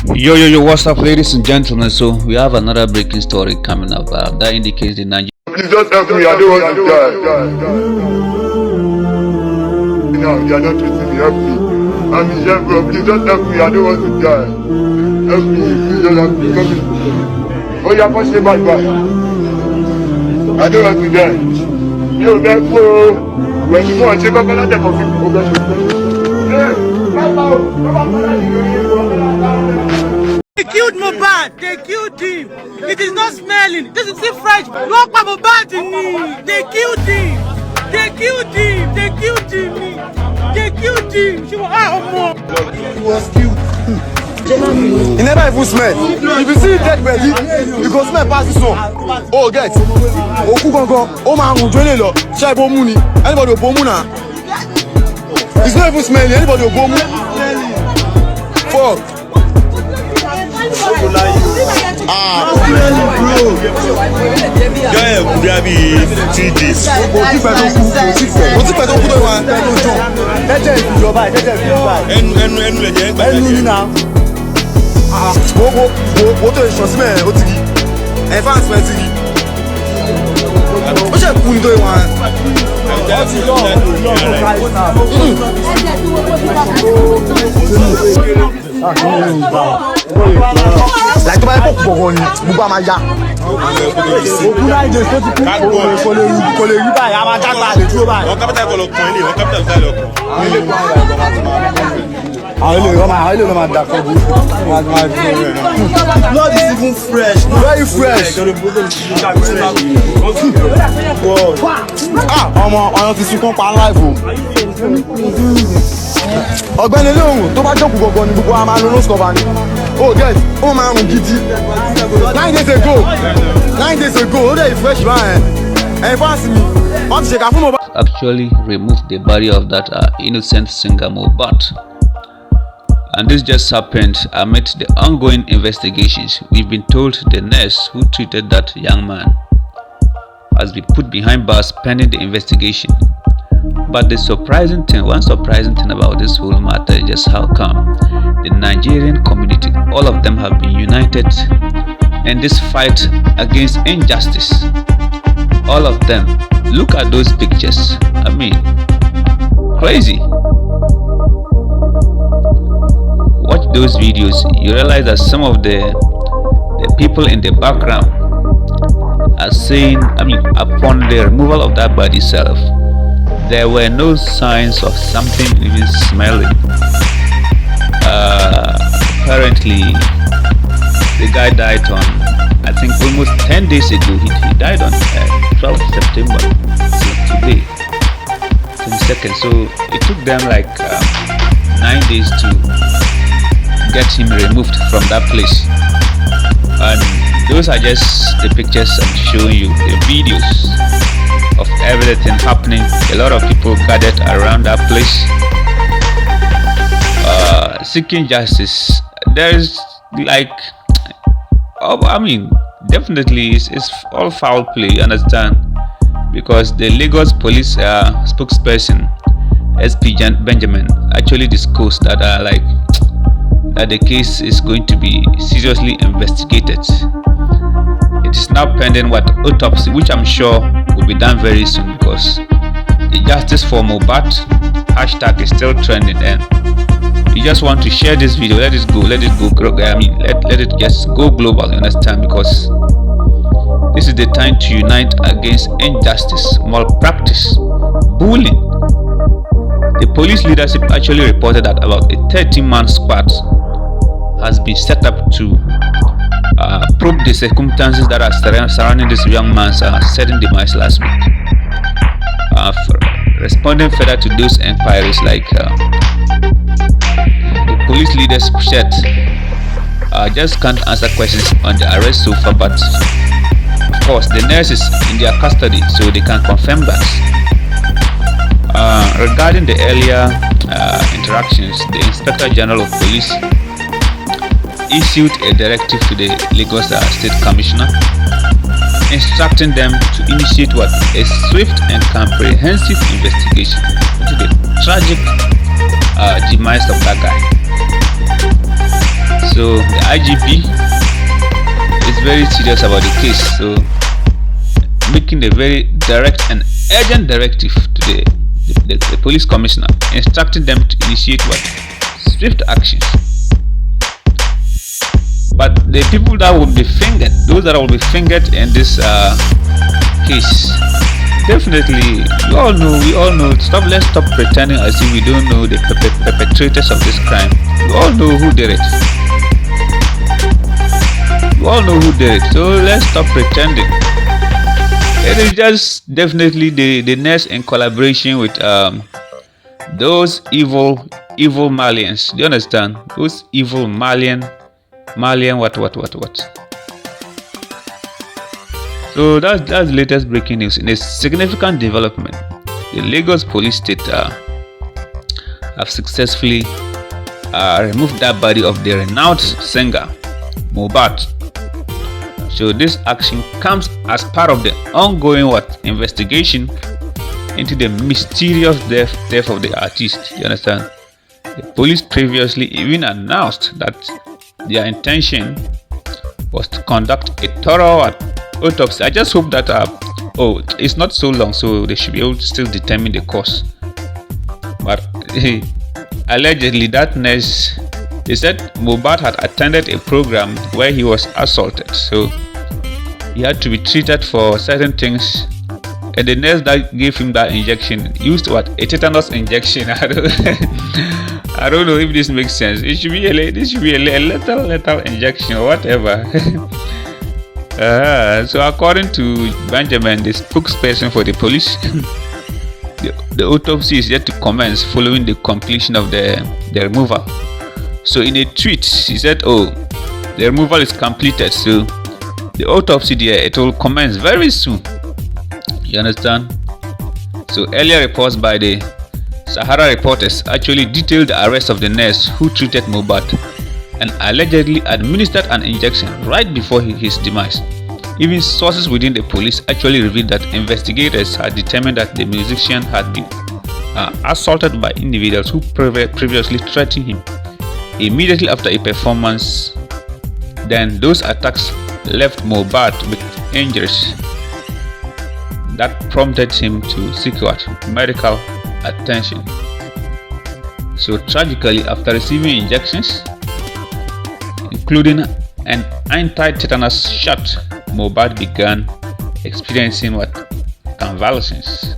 Yo, what's up, ladies and gentlemen? So, we have another breaking story coming up that indicates the Nigerian. Please just help me, I don't want to die. No, you are not listening, help me. I'm in jail, bro. Please just help me, I don't want to die. Help me, please just help me. Come in. Oh, you are pushing back. I don't want to die. Yo, that's bro. When you want to check up on that, They killed Mohbad. They killed him. It is not smelling. This is still fresh. Look at Mohbad in me. They killed him. They killed him. They killed him. They killed him. She was killed. He never even smell. If you see dead body, you go smell past this one. Oh, get. Oh, Kugongo. Oh, man, Johnelo. Shaibo Muni. Anybody will bomb. It's not even smelling. Anybody will bomb. Fuck. Like to buy a book for one, Mubamaya. Blood is even fresh, very fresh. On ti sunkún pa live o. Ọ̀gbẹ́ni lóhùn tó bá jókòó gbogbo ni gbogbo a máa lónà sọ̀bà ni. Oh get, ó máa rùn gidi. 9 days ago, ó dẹ̀ fresh báyẹn. Ẹ̀yin fáǹsì mi, wọ́n ti ṣèkà fún Mohbad. Actually removed the body of that innocent singer Mohbad. And this just happened amid the ongoing investigations. We've been told the nurse who treated that young man has been put behind bars pending the investigation. But the one surprising thing about this whole matter is just how come the Nigerian community, all of them have been united in this fight against injustice. All of them. Look at those pictures. I mean, crazy. Watch those videos, you realize that some of the people in the background are saying, upon the removal of that body itself, there were no signs of something even smelling. Apparently, the guy died on, I think, almost 10 days ago. He died on 12th September, today, 22nd. So it took them like 9 days to get him removed from that place. And those are just the pictures I'm showing you, the videos of everything happening. A lot of people gathered around that place seeking justice. There's like, definitely it's all foul play, you understand, because the Lagos police spokesperson SP Benjamin actually disclosed that that the case is going to be seriously investigated. It is now pending autopsy, which I'm sure will be done very soon, because the justice for Mohbad hashtag is still trending, and we just want to share this video. Let it go let it just go global, you understand, because this is the time to unite against injustice, malpractice, bullying. The police leadership actually reported that about a 30-man squad has been set up to probe the circumstances that are surrounding this young man's sudden demise last week. Responding further to those inquiries, like the police leaders said, just can't answer questions on the arrest so far, but of course the nurse is in their custody, so they can confirm that. Regarding the earlier interactions, the Inspector General of Police issued a directive to the Lagos State Commissioner, instructing them to initiate a swift and comprehensive investigation into the tragic demise of that guy. So the IGP is very serious about the case, so making a very direct and urgent directive to the police commissioner, instructing them to initiate what? Swift actions. But the people that will be fingered, those that will be fingered in this case, definitely, we all know. Let's stop pretending as if we don't know the perpetrators of this crime. We all know who did it. So let's stop pretending. It is just definitely the nurse in collaboration with those evil Malians. Do you understand? Those evil Malian what. So that's the latest breaking news. In a significant development, the Lagos Police State have successfully removed that body of the renowned singer Mohbad. So this action comes as part of the ongoing investigation into the mysterious death of the artist. You understand? The police previously even announced that their intention was to conduct a thorough autopsy. I just hope that it's not so long, so they should be able to still determine the cause. But allegedly, that nurse, they said Mohbad had attended a program where he was assaulted, so he had to be treated for certain things. And the nurse that gave him that injection used a tetanus injection. I don't know if this makes sense. This should be a lethal injection or whatever. So according to Benjamin, the spokesperson for the police, the autopsy is yet to commence following the completion of the removal. So in a tweet, he said, the removal is completed, so the autopsy it will commence very soon. You understand? So earlier reports by the Sahara reporters actually detailed the arrest of the nurse who treated Mohbad and allegedly administered an injection right before his demise. Even sources within the police actually revealed that investigators had determined that the musician had been assaulted by individuals who previously threatened him immediately after a performance. Then those attacks left Mohbad with injuries that prompted him to seek medical attention. So tragically, after receiving injections, including an anti-tetanus shot, Mohbad began experiencing convulsions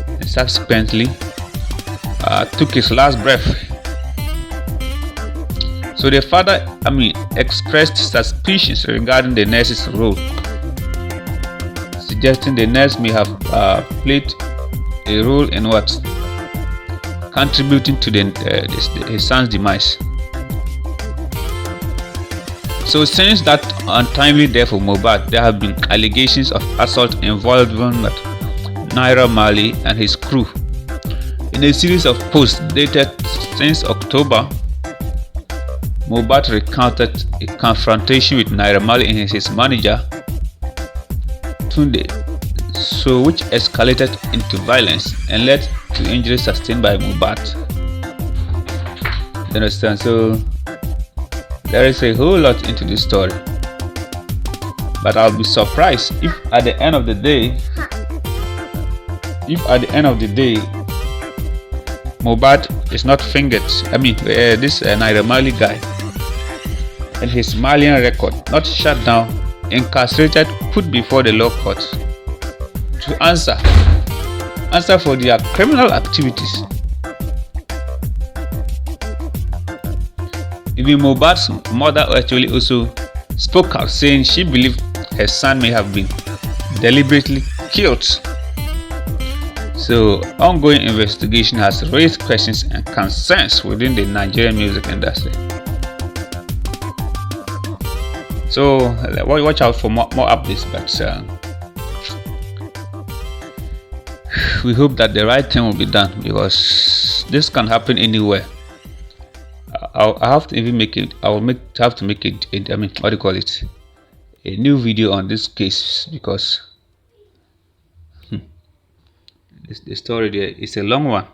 and subsequently took his last breath. So the father, expressed suspicions regarding the nurse's role, suggesting the nurse may have played a role in contributing to his son's demise. So since that untimely death of Mohbad, there have been allegations of assault involving Naira Marley and his crew. In a series of posts dated since October, Mohbad recounted a confrontation with Naira Marley and his manager Tunde, which escalated into violence and led to injuries sustained by Mohbad. You understand? So there is a whole lot into this story, but I'll be surprised if at the end of the day, Mohbad is not fingered. This Naira Marley guy and his Malian record not shut down, incarcerated, put before the law court to answer for their criminal activities. Even Mohbad's mother actually also spoke out, saying she believed her son may have been deliberately killed. So ongoing investigation has raised questions and concerns within the Nigerian music industry. So watch out for more updates, but we hope that the right thing will be done, because this can happen anywhere. I have to even make it. I will have to make it. A new video on this case, because the story there is a long one.